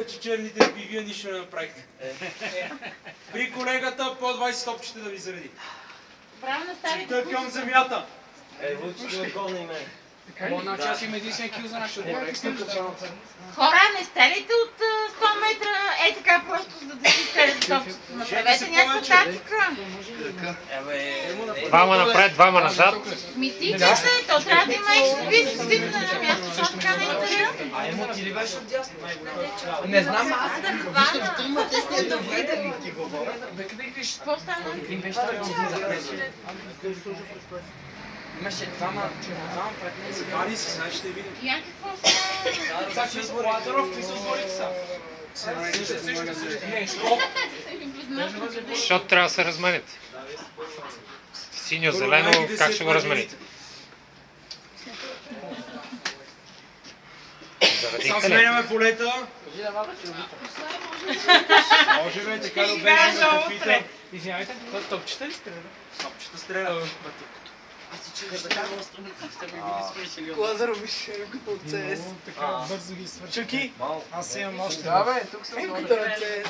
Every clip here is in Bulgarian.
че черните ви вие нищо не направихте. При колегата по 20 топчета да ви зареди. Браво на старите. Чета към земята. Лучше да отгони мен. Значи аз има единствен кил за нашия отбор. Хора, не стреляйте от 100 метра, така просто, за да си стреляте топчета. Направете някаква тактика. Двама напред, двама назад. Митича се, то трябва да има експозиция на място, защото така не е интересно. А емо ти ли беше отдясно? Не знам, аз Да хвана. Да видим. бе къде виж? Какво стана? Имаше двама партнери. Вали си, знаеш, ще видим. Я какво стана? Сега че с Лазаров, ти с отборите са. Не, що? Защото трябва да се размените. Синьо-зелено, как ще го размените? Само Зарадихте ли? сменяме полета. Може бе, така да обежим да пита. Извинявайте, топчета ли стреля? Топчета стреля. Лазаров виж ръката от CS. Така бързо ги свърши. Чаки! Аз имам още. Да бе, тук съм ръката от CS.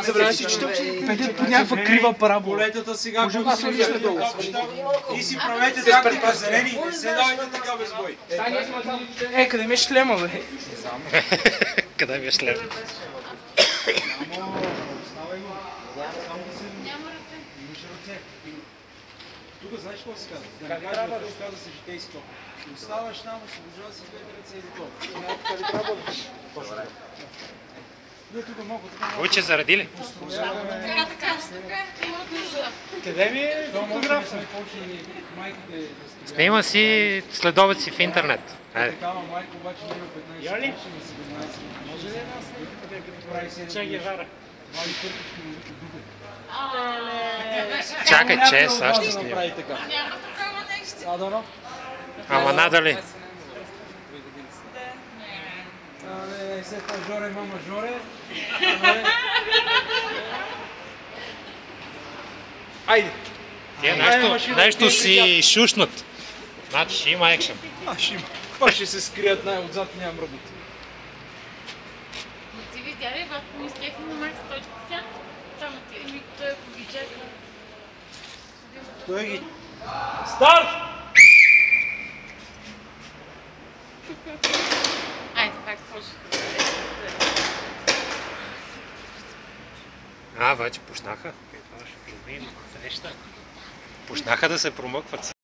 Забравяш, че петят по някаква крива парабола. Полетата сега, когато си виждате топчета и си правете тактика зелени. Не се давайте така без бой. Къде ми е шлема, бе? Къде ви е шлем? Тук знаеш какво се казва? Да не кажа, да казва се житейски топ. Оставаш там, освобождава се двете ръце и готово. Не, тук малко така. Уче заради ли? Така. Къде ми е фотографа? Снима си следовец си в интернет. Айде. Такава майка обаче не има 15 Я ли? години, на 17. Може ли една снимка? Прави 7 Чак я жара. Мали кърпички му дупе. Чакай, че сега ще снима. Прави така. Няма такова нещо. Адано? Ама надали. Не, след това Жоре, мама Жоре. Айде! Тия нещо си шушнат. Значи ще има екшен. Ще има. Това ще се скрият най-отзад и нямам работа. Ти видя ли, батко ми скефи на Макс точка? Само ти. Еми, той е по бюджета. Той ги... Старт! Айде, пак почва. Вече почнаха. Почнаха да се промъкват.